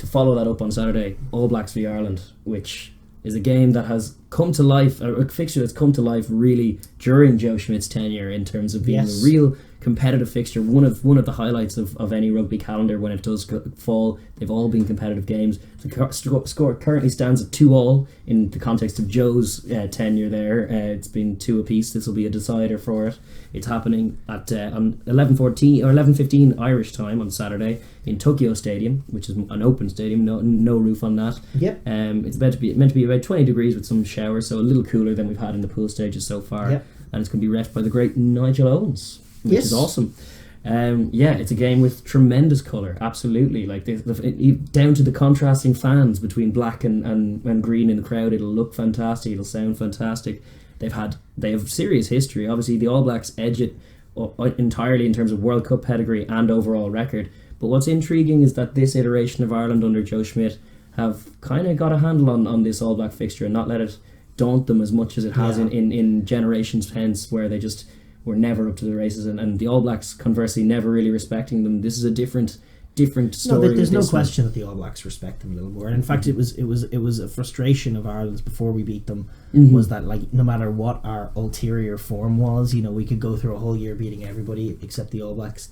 follow that up on Saturday, All Blacks v Ireland, which is a game that has come to life, a fixture that's come to life really during Joe Schmidt's tenure in terms of being a real competitive fixture. One of the highlights of any rugby calendar when it does fall. They've all been competitive games. The score currently stands at 2-2 in the context of Joe's tenure there. It's been 2 apiece. This will be a decider for it. It's happening at on 11:14 or 11:15 Irish time on Saturday in Tokyo Stadium, which is an open stadium, no roof on that. Yep. It's meant to be about 20 degrees with some showers, so a little cooler than we've had in the pool stages so far. Yep. And it's going to be ref by the great Nigel Owens, which is awesome. It's a game with tremendous colour, absolutely. Like down to the contrasting fans between black and green in the crowd, it'll look fantastic. It'll sound fantastic. They have serious history. Obviously, the All Blacks edge it entirely in terms of World Cup pedigree and overall record. But what's intriguing is that this iteration of Ireland under Joe Schmidt have kind of got a handle on this All Black fixture and not let it daunt them as much as it has in generations hence, where they just were never up to the races, and the All Blacks conversely never really respecting them. This is a different story. No, there's no question that the All Blacks respect them a little more. And in fact, it was a frustration of Ireland's before we beat them, was that, like, no matter what our ulterior form was, we could go through a whole year beating everybody except the All Blacks.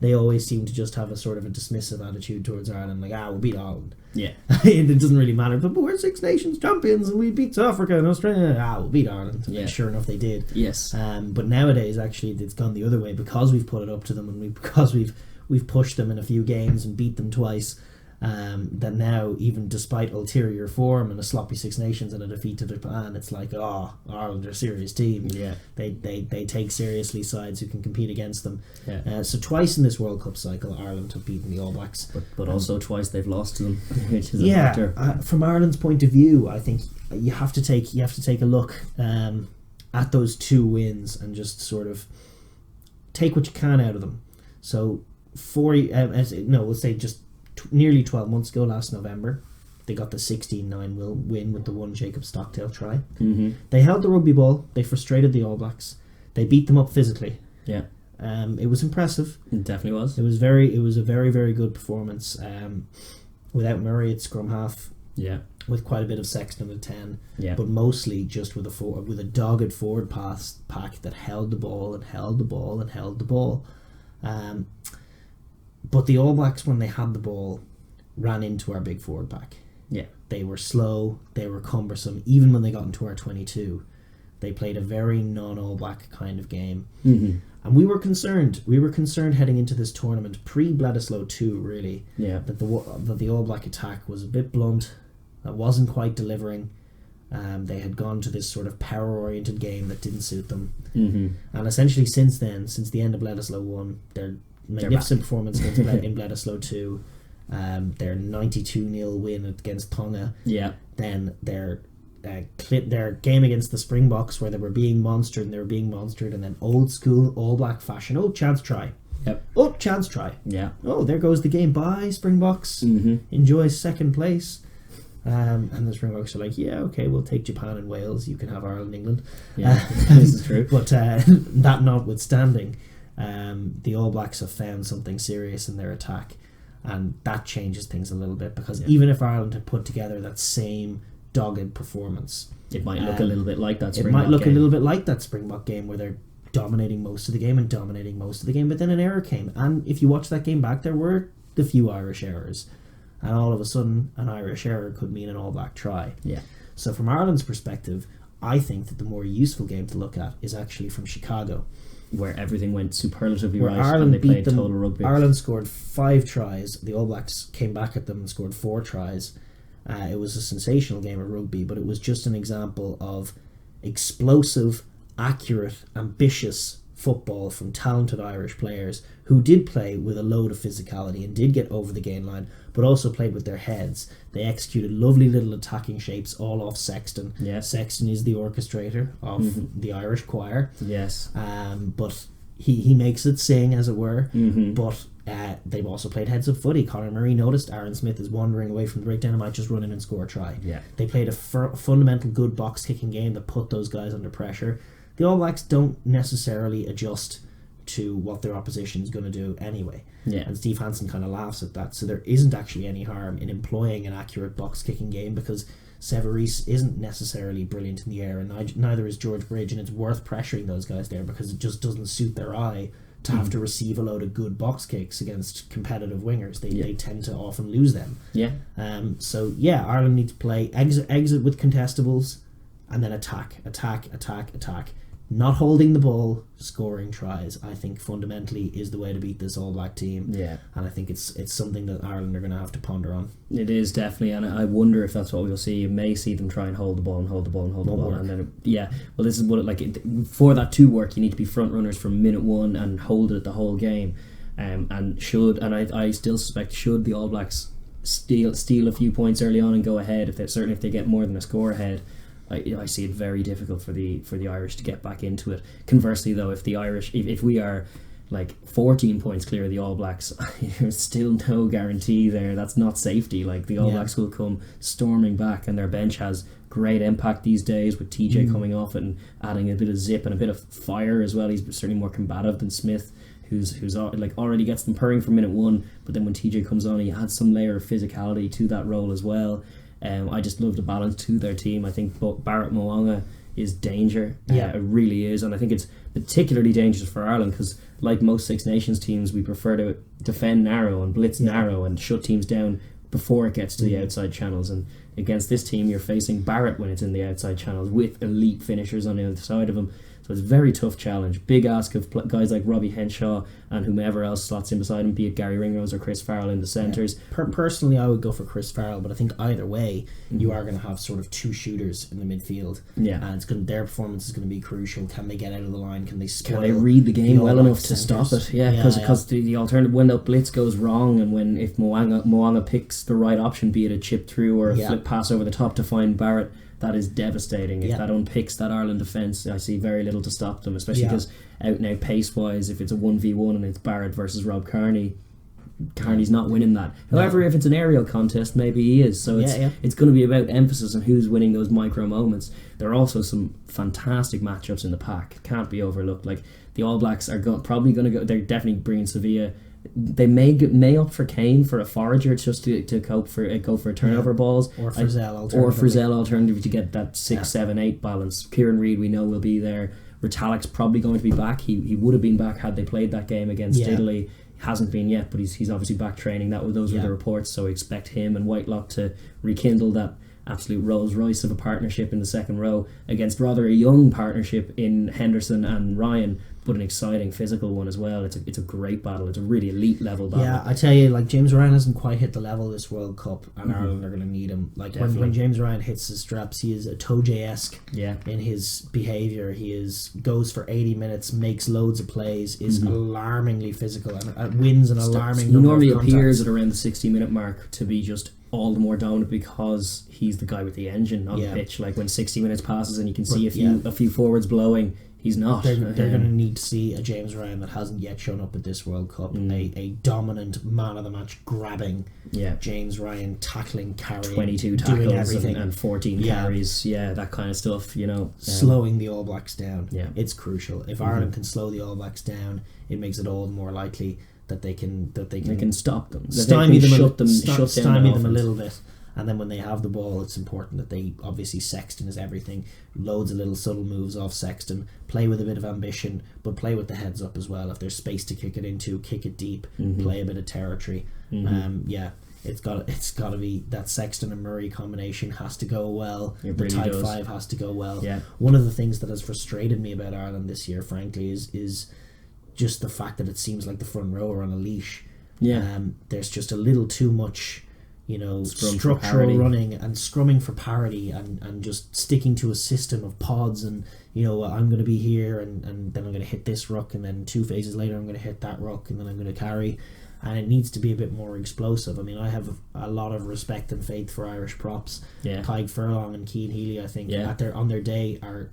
They always seem to just have a sort of a dismissive attitude towards Ireland, like, we'll beat Ireland. Yeah. It doesn't really matter, but we're Six Nations champions and we beat South Africa and Australia. We'll beat Ireland. Yeah. And sure enough, they did. Yes. But nowadays, actually, it's gone the other way because we've put it up to them and because we've pushed them in a few games and beat them twice. That now, even despite ulterior form and a sloppy Six Nations and a defeat to Japan, it's like, Ireland are a serious team. Yeah. They take seriously sides who can compete against them. Yeah. So twice in this World Cup cycle, Ireland have beaten the All Blacks. But also twice they've lost to them, which is a factor. From Ireland's point of view, I think you have to take a look at those 2 wins and just sort of take what you can out of them. So let's say just nearly 12 months ago, last November, they got the 16-9 win with the one Jacob Stockdale try. Mm-hmm. They held the rugby ball. They frustrated the All Blacks. They beat them up physically. Yeah. It was impressive. It definitely was. It was a very, very good performance. Without Murray at scrum half. Yeah. With quite a bit of Sexton at 10. Yeah. But mostly just with a dogged forward pack that held the ball and held the ball and held the ball. But the All Blacks, when they had the ball, ran into our big forward pack. Yeah. They were slow, they were cumbersome. Even when they got into our 22, they played a very non-All Black kind of game. Mm-hmm. And we were concerned. We were concerned heading into this tournament, pre-Bledisloe 2, really, that the All Black attack was a bit blunt, that wasn't quite delivering. They had gone to this sort of power-oriented game that didn't suit them. Mm-hmm. And essentially since then, since the end of Bledisloe 1, their magnificent performance in Bledisloe 2, their 92-0 win against Tonga, then their game against the Springboks, where they were being monstered, and then old school All Black fashion, chance try. Yep. Chance try. Yeah. There goes the game. Bye, Springboks. Mm-hmm. Enjoy second place. And the Springboks are like, okay, we'll take Japan and Wales. You can have Ireland and England. Yeah, this is true. But that notwithstanding, the All Blacks have found something serious in their attack, and that changes things a little bit, because even if Ireland had put together that same dogged performance, it might look a little bit like that Springbok game where they're dominating most of the game, but then an error came, and if you watch that game back, there were a few Irish errors, and all of a sudden an Irish error could mean an All Black try. So from Ireland's perspective, I think that the more useful game to look at is actually from Chicago, where everything went superlatively right, Ireland and they played total rugby. Ireland scored 5 tries. The All Blacks came back at them and scored 4 tries. It was a sensational game of rugby, but it was just an example of explosive, accurate, ambitious football from talented Irish players who did play with a load of physicality and did get over the gain line, but also played with their heads. They executed lovely little attacking shapes all off Sexton. Sexton is the orchestrator of the Irish choir. But he makes it sing, as it were. But they've also played heads of footy. Conor Murray noticed Aaron Smith is wandering away from the breakdown and might just run in and score a try. They played a fundamental good box kicking game that put those guys under pressure. The All Blacks don't necessarily adjust to what their opposition is going to do anyway. Yeah. And Steve Hansen kind of laughs at that. So there isn't actually any harm in employing an accurate box kicking game, because Severis isn't necessarily brilliant in the air, and neither is George Bridge, and it's worth pressuring those guys there because it just doesn't suit their eye to have to receive a load of good box kicks against competitive wingers. They tend to often lose them. Yeah. So yeah, Ireland need to play exit with contestables, and then attack. Not holding the ball, scoring tries, I think fundamentally is the way to beat this All Black team. Yeah. And I think it's something that Ireland are going to have to ponder on. It is definitely, and I wonder if that's what we'll see. You may see them try and hold the ball, and then well, this is what for that to work, you need to be front runners from minute one and hold it the whole game. I still suspect, should the All Blacks steal a few points early on and go ahead, if they get more than a score ahead, I see it very difficult for the Irish to get back into it. Conversely, though, if the Irish, if we are like 14 points clear of the All Blacks, there's still no guarantee there. That's not safety. Like, the All Blacks will come storming back, and their bench has great impact these days, with TJ coming off and adding a bit of zip and a bit of fire as well. He's certainly more combative than Smith, who's like already gets them purring from minute one, but then when TJ comes on, he adds some layer of physicality to that role as well. I just love the balance to their team. I think Barrett Moanga is danger. It really is, and I think it's particularly dangerous for Ireland because, like most Six Nations teams, we prefer to defend narrow and blitz narrow and shut teams down before it gets to the outside channels. And against this team, you're facing Barrett when it's in the outside channels with elite finishers on the other side of him. So it's a very tough challenge. Big ask of guys like Robbie Henshaw and whomever else slots in beside him, be it Gary Ringrose or Chris Farrell in the centres. Personally, I would go for Chris Farrell, but I think either way, you are going to have sort of two shooters in the midfield. Yeah. And their performance is going to be crucial. Can they get out of the line? Can they spoil? Can they read the game well enough to stop it? Yeah, because the alternative, when the blitz goes wrong, and if Moanga picks the right option, be it a chip through or a flip pass over the top to find Barrett, that is devastating. If that unpicks that Ireland defence, I see very little to stop them, especially because out and out pace wise, if it's a 1v1 and it's Barrett versus Rob Kearney, Kearney's not winning that. However, if it's an aerial contest, maybe he is. So it's going to be about emphasis on who's winning those micro moments. There are also some fantastic matchups in the pack, can't be overlooked. Like, the All Blacks are probably going to go, they're definitely bringing Sevilla. They may opt for Kane for a forager just to go for turnover balls, or Frizzell alternatively to get that 6, 7, 8 balance. Kieran Reid, we know, will be there. Ritalik's probably going to be back. He would have been back had they played that game against Italy. Hasn't been yet, but he's obviously back training. Those were the reports, so we expect him and Whitelock to rekindle that absolute Rolls Royce of a partnership in the second row against rather a young partnership in Henderson and Ryan, but an exciting physical one as well. It's a great battle. It's a really elite level battle. Yeah, I tell you, like, James Ryan hasn't quite hit the level this World Cup, and Ireland are going to need him. Like, when James Ryan hits his straps, he is a Toje-esque in his behaviour. He goes for 80 minutes, makes loads of plays, is alarmingly physical, and wins an alarming number of contacts. He normally appears at around the 60-minute mark to be just all the more dominant because he's the guy with the engine on the pitch. Like, when 60 minutes passes and you can see a few forwards blowing, he's not. They're going to need to see a James Ryan that hasn't yet shown up at this World Cup. A dominant man of the match, grabbing James Ryan, tackling, carrying, 22 tackles and 14 carries. Yeah, that kind of stuff. Slowing the All Blacks down. Yeah, it's crucial. If Ireland can slow the All Blacks down, it makes it all the more likely that they can stop them, stymie them a little bit. And then when they have the ball, it's important that they, obviously Sexton is everything, loads of little subtle moves off Sexton, play with a bit of ambition, but play with the heads up as well. If there's space to kick it into, kick it deep, play a bit of territory. It's got to be that Sexton and Murray combination has to go well. The tight five has to go well. One of the things that has frustrated me about Ireland this year, frankly, is just the fact that it seems like the front row are on a leash. There's just a little too much, structural running and scrumming for parity and just sticking to a system of pods and, I'm going to be here and then I'm going to hit this ruck, and then 2 phases later I'm going to hit that ruck, and then I'm going to carry. And it needs to be a bit more explosive. I mean, I have a lot of respect and faith for Irish props. Tyg Furlong and Cian Healy, I think, on their day are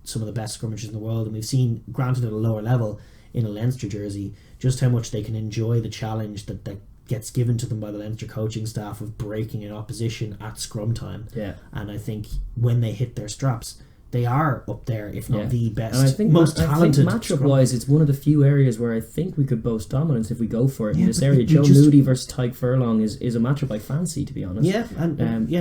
some of the best scrummagers in the world. And we've seen, granted at a lower level, in a Leinster jersey, just how much they can enjoy the challenge that gets given to them by the Leinster coaching staff of breaking an opposition at scrum time. And I think when they hit their straps, they are up there, if not the best, and I think most talented. Matchup-wise, it's one of the few areas where I think we could boast dominance if we go for it. In this area, Joe Moody versus Tyke Furlong is a matchup I fancy, to be honest. Yeah,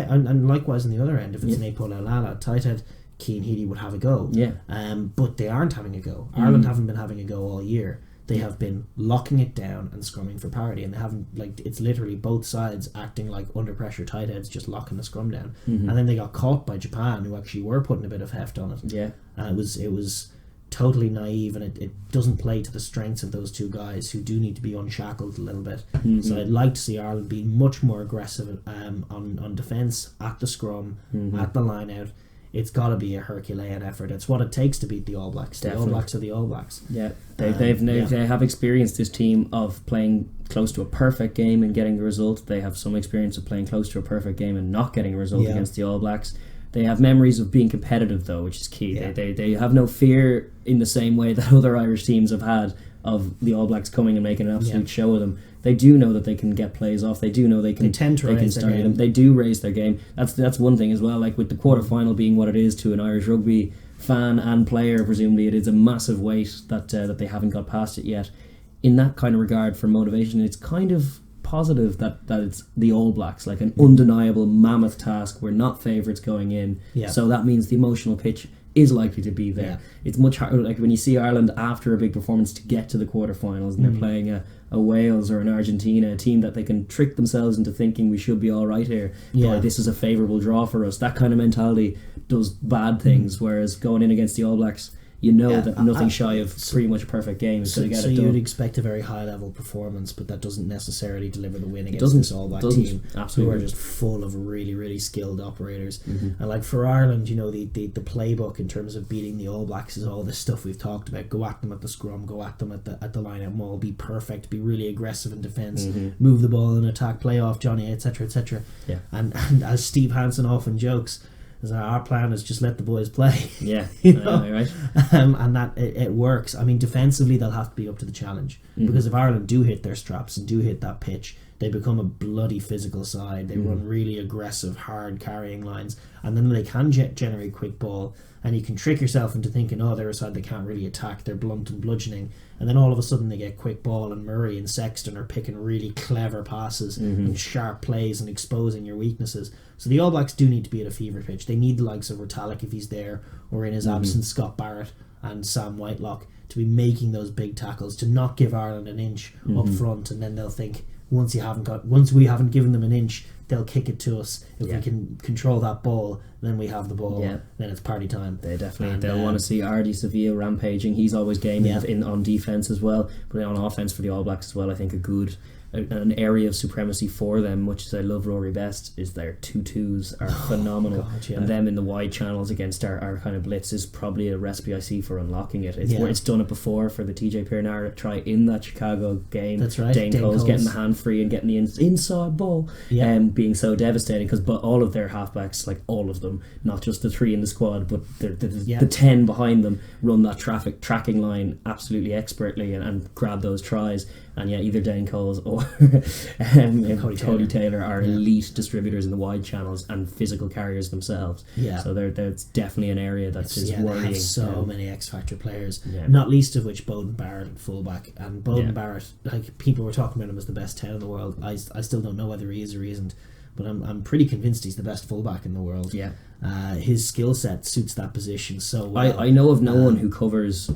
and likewise on the other end, if it's Napol Lala, Tighthead, Keane Healy would have a go. Yeah. But they aren't having a go. Ireland haven't been having a go all year. They have been locking it down and scrumming for parity, and they haven't, like, it's literally both sides acting like under pressure tight heads, just locking the scrum down. And then they got caught by Japan, who actually were putting a bit of heft on it. Yeah, and it was totally naive, and it doesn't play to the strengths of those two guys, who do need to be unshackled a little bit. So I'd like to see Ireland be much more aggressive on defence, at the scrum, at the line out. It's got to be a Herculean effort. It's what it takes to beat the All Blacks. Definitely. The All Blacks are the All Blacks. Yeah, they have experienced this team of playing close to a perfect game and getting the result. They have some experience of playing close to a perfect game and not getting a result against the All Blacks. They have memories of being competitive, though, which is key. Yeah. They have no fear in the same way that other Irish teams have had of the All Blacks coming and making an absolute show of them. They do know that they can get plays off. They do know they can. They tend to raise their game. They do raise their game. That's one thing as well. Like with the quarterfinal being what it is to an Irish rugby fan and player, presumably it is a massive weight that they haven't got past it yet. In that kind of regard for motivation, it's kind of positive that it's the All Blacks, like an undeniable mammoth task. We're not favourites going in, so that means the emotional pitch is likely to be there. It's much harder, like when you see Ireland after a big performance to get to the quarterfinals and they're playing a Wales or an Argentina, a team that they can trick themselves into thinking we should be alright here. Boy, this is a favourable draw for us. That kind of mentality does bad things, whereas going in against the All Blacks, you know that nothing shy of pretty much a perfect game is going to get it done. So you'd expect a very high level performance, but that doesn't necessarily deliver the win against this All Black team, who are just full of really, really skilled operators. And like for Ireland, you know, the playbook in terms of beating the All Blacks is all this stuff we've talked about. Go at them at the scrum, go at them at the line-out maul, be perfect, be really aggressive in defence, move the ball in attack, play off Johnny, etc., etc. And as Steve Hansen often jokes, our plan is just let the boys play. You know? Right. And that it works. I mean, defensively they'll have to be up to the challenge, because if Ireland do hit their straps and do hit that pitch, they become a bloody physical side. They run really aggressive, hard carrying lines, and then they can generate quick ball, and you can trick yourself into thinking, oh, they're a side they can't really attack, they're blunt and bludgeoning, and then all of a sudden they get quick ball, and Murray and Sexton are picking really clever passes and sharp plays and exposing your weaknesses. So the All Blacks do need to be at a fever pitch. They need the likes of Rotalic, if he's there, or in his absence Scott Barrett and Sam Whitelock, to be making those big tackles, to not give Ireland an inch up front, and then they'll think, once we haven't given them an inch, they'll kick it to us. If we can control that ball, then we have the ball. Then it's party time. They'll want to see Ardy Sevilla rampaging. He's always game on defence as well, but on offence for the All Blacks as well. I think an area of supremacy for them, much as I love Rory Best, is their 2-2s are phenomenal. And them in the wide channels against our kind of blitz is probably a recipe I see for unlocking it. It's done it before for the TJ Pierre try in that Chicago game. That's right. Dane Cole's getting the hand free and getting the inside ball, being so devastating, because all of their halfbacks, like all of them, not just the 3 in the squad, but the 10 behind them, run that tracking line absolutely expertly and grab those tries. And either Dane Coles or Cody Taylor are elite distributors in the wide channels and physical carriers themselves. So there's definitely an area that is worrying. They have so many X Factor players, not least of which Bowden Barrett at fullback. And Bowden Barrett, like, people were talking about him as the best 10 in the world. I still don't know whether he is or he isn't, but I'm pretty convinced he's the best fullback in the world. His skill set suits that position so well. I know of no one who covers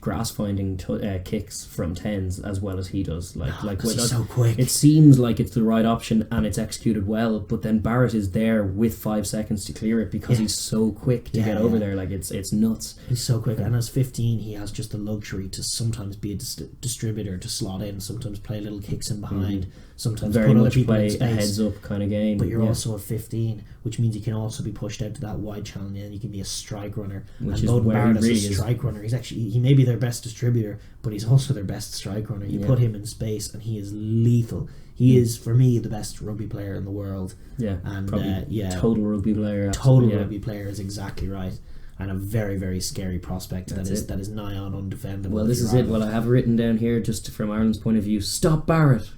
grass finding kicks from 10s as well as he does. He's so quick. It seems like it's the right option and it's executed well, but then Barrett is there with 5 seconds to clear it because he's so quick to get over there. Like it's nuts. He's so quick, and as 15 he has just the luxury to sometimes be a distributor, to slot in, sometimes play little kicks in behind, sometimes very put other much people play in space. A heads up kind of game. But you're also a 15, which means you can also be pushed out to that wide channel, and you can be a strike runner. Which and is Bowden where Barrett he is really a strike runner. He may be their best distributor, but he's also their best strike runner. You put him in space and he is lethal. He is, for me, the best rugby player in the world. And total rugby player. Rugby player is exactly right. And a very, very scary prospect that is nigh on undefendable. Well, this is it. Well, I have written down here, just from Ireland's point of view, stop Barrett.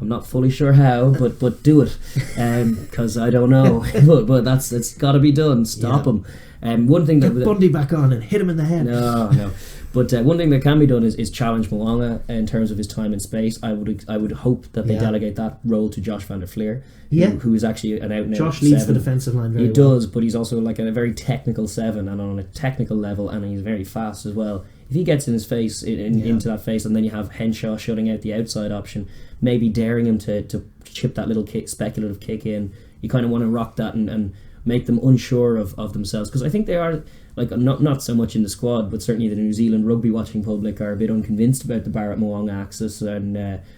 I'm not fully sure how, but do it, because I don't know. but it's got to be done. Stop him. One thing Get Bundy back on and hit him in the head. No. But one thing that can be done is challenge Mo'unga in terms of his time and space. I would hope that they delegate that role to Josh van der Fleer, who is actually an out-and-out Josh leads seven. the defensive line very well. He does, but he's also like a very technical seven, and on a technical level, and he's very fast as well. If he gets in his face, into that face, and then you have Henshaw shutting out the outside option, maybe daring him to chip that little speculative kick in, you kind of want to rock that and make them unsure of themselves, because I think they are, like, not so much in the squad, but certainly the New Zealand rugby watching public are a bit unconvinced about the Barrett Mo'unga axis, and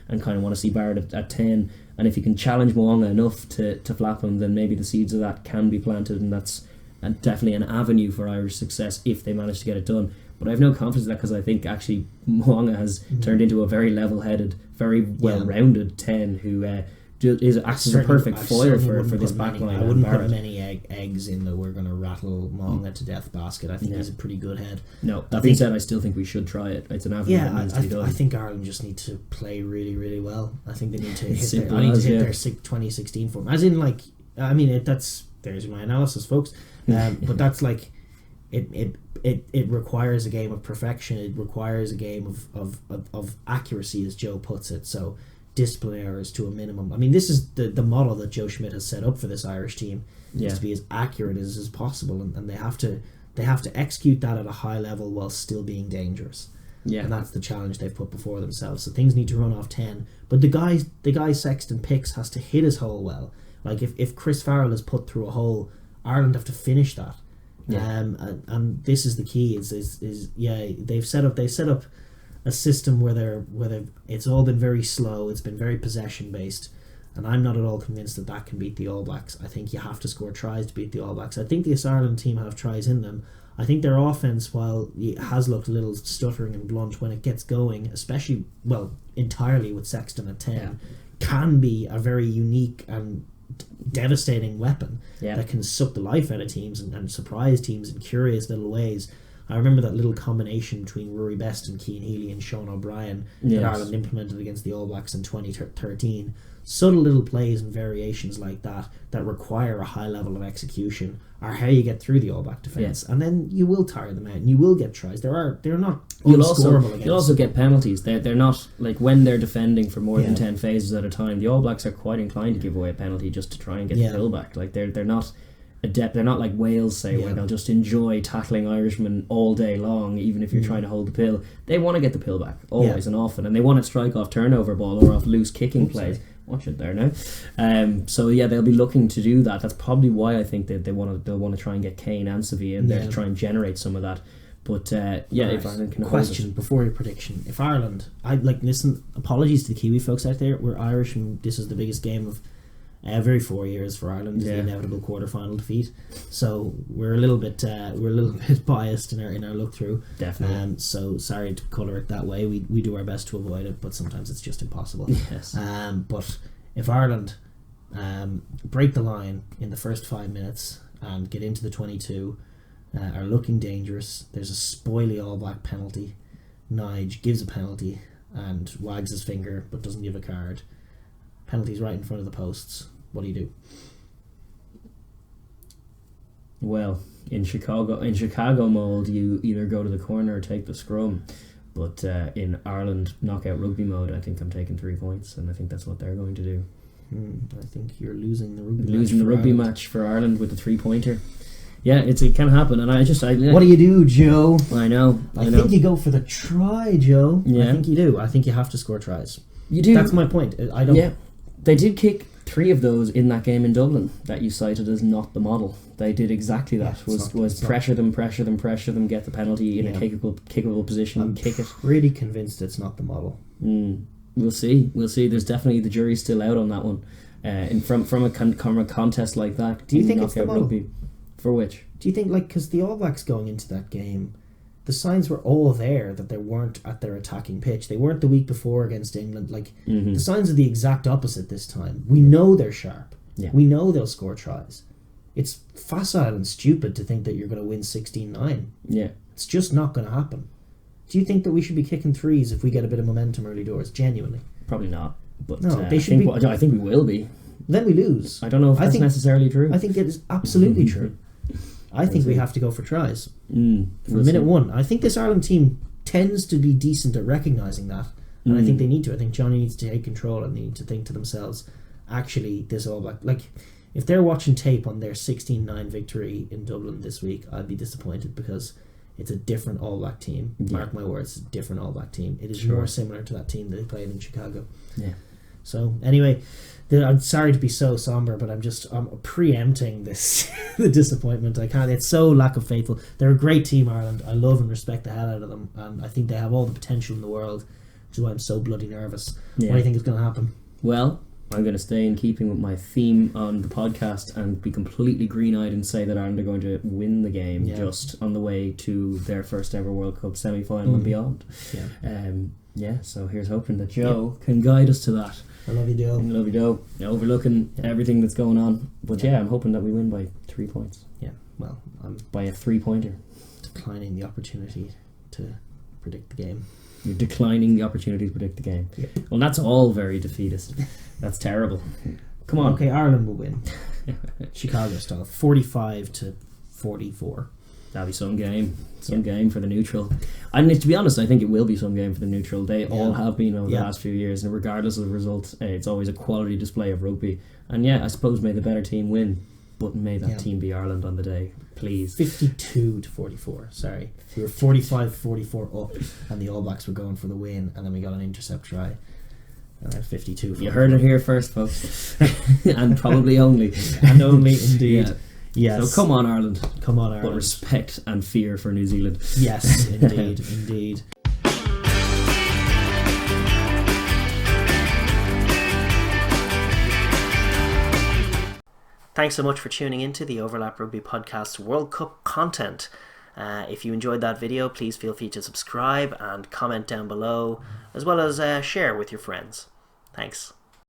kind of want to see Barrett at 10. And if you can challenge Mo'unga enough to flap him, then maybe the seeds of that can be planted, and that's definitely an avenue for Irish success if they manage to get it done. But I have no confidence in that, because I think actually Mo'unga has turned into a very level-headed, very well-rounded 10 who acts as a perfect foil for this backline. I wouldn't put many eggs in that we're going to rattle Mo'unga to death basket. I think he's a pretty good head. No, that being said, I still think we should try it. It's an avenue that needs to be done. I think Ireland just need to play really, really well. I think they need to hit their 2016 form. As in, like, I mean, there's my analysis, folks. But that's like, it requires a game of perfection. It requires a game of accuracy, as Joe puts it. So discipline errors to a minimum. I mean, this is the model that Joe Schmidt has set up for this Irish team, is to be as accurate as possible, and they have to execute that at a high level while still being dangerous. Yeah, and that's the challenge they've put before themselves. So things need to run off 10, but the guy Sexton picks has to hit his hole well. Like if Chris Farrell is put through a hole, Ireland have to finish that. And this is the key. They've set up a system where it's all been very slow. It's been very possession based, and I'm not at all convinced that can beat the All Blacks. I think you have to score tries to beat the All Blacks. I think this Ireland team have tries in them. I think their offense, while it has looked a little stuttering and blunt when it gets going, especially entirely with Sexton at 10, can be a very unique and devastating weapon that can suck the life out of teams and surprise teams in curious little ways. I remember that little combination between Rory Best and Cian Healy and Sean O'Brien that Ireland implemented against the All Blacks in 2013. Subtle little plays and variations like that require a high level of execution are how you get through the All Black defence, and then you will tire them out and you will get tries. They're not unscorable against. You'll also get penalties. They're not, like, when they're defending for more than 10 phases at a time, the All Blacks are quite inclined to give away a penalty just to try and get the pill back. Like, they're not adept. They're not like Wales, say, where they'll just enjoy tackling Irishmen all day long, even if you're trying to hold the pill. They want to get the pill back always and often, and they want to strike off turnover ball or off loose kicking plays. Watch it there now. So they'll be looking to do that. That's probably why I think that they'll want to try and get Kane and Savia in there to try and generate some of that. But if Ireland can question before your prediction, if Ireland, listen, apologies to the Kiwi folks out there. We're Irish, and this is the biggest game of every 4 years for Ireland, the inevitable quarter-final defeat. So we're a little bit biased in our look through. Definitely. So sorry to colour it that way. We do our best to avoid it, but sometimes it's just impossible. Yes. But if Ireland break the line in the first 5 minutes and get into the 22, are looking dangerous, there's a spoily All Black penalty. Nige gives a penalty and wags his finger but doesn't give a card. Penalties right in front of the posts. What do you do? Well, in Chicago mold, you either go to the corner or take the scrum. But in Ireland knockout rugby mode, I think I'm taking 3 points, and I think that's what they're going to do. I think you're losing the rugby match for Ireland with the 3-pointer. Yeah, it can happen, and what do you do, Joe? I know. I think you go for the try, Joe. Yeah. I think you do. I think you have to score tries. You do. That's my point. I don't. Yeah. They did kick 3 of those in that game in Dublin that you cited as not the model. They did exactly that. Pressure them, get the penalty in a kickable position, I'm kick it. Pretty convinced it's not the model. We'll see. There's definitely, the jury's still out on that one. From a contest like that. Do you think it's the model? Rugby, for which? Do you think, because the All Blacks going into that game, the signs were all there that they weren't at their attacking pitch. They weren't the week before against England. The signs are the exact opposite this time. We know they're sharp. Yeah. We know they'll score tries. It's facile and stupid to think that you're going to win 16-9. Yeah. It's just not going to happen. Do you think that we should be kicking threes if we get a bit of momentum early doors? Genuinely? Probably not. But No, they should be. I think we will be. Then we lose. I don't know if that's necessarily true. I think it is absolutely true. I think we have to go for tries. From minute one. I think this Ireland team tends to be decent at recognising that. And I think they need to. I think Johnny needs to take control and they need to think to themselves, actually, this All Black... Like, if they're watching tape on their 16-9 victory in Dublin this week, I'd be disappointed because it's a different All Black team. Yeah. Mark my words, it's a different All Black team. It is more similar to that team that they played in Chicago. Yeah. So, anyway... I'm sorry to be so somber, but I'm preempting this the disappointment. I can't. It's so lack of faithful. They're a great team, Ireland. I love and respect the hell out of them, and I think they have all the potential in the world, which is why I'm so bloody nervous. Yeah. What do you think is going to happen? Well, I'm going to stay in keeping with my theme on the podcast and be completely green-eyed and say that Ireland are going to win the game just on the way to their first ever World Cup semi-final and beyond. Yeah. So here's hoping that Joe can guide us to that. I love you, Joe. Love you, Joe. Overlooking everything that's going on. But I'm hoping that we win by 3 points. Yeah, well, I'm... By a 3-pointer. Declining the opportunity to predict the game. You're declining the opportunity to predict the game. Yeah. Well, that's all very defeatist. That's terrible. Come on. Okay, Ireland will win. Chicago style. 45-44. That'll be some game. Some game for the neutral. And to be honest, I think it will be some game for the neutral. They all have been over the last few years, and regardless of the result, it's always a quality display of rugby. And I suppose may the better team win, but may that team be Ireland on the day, please. 52-44. Sorry, we were 45-44 up, and the All Blacks were going for the win, and then we got an intercept try. And then 52-44. You heard it here first, folks, and probably only, and only indeed. Yeah. Yes. So come on, Ireland. Come on, Ireland. But respect and fear for New Zealand. Yes, indeed, indeed. Thanks so much for tuning into the Overlap Rugby Podcast World Cup content. If you enjoyed that video, please feel free to subscribe and comment down below, as well as share with your friends. Thanks.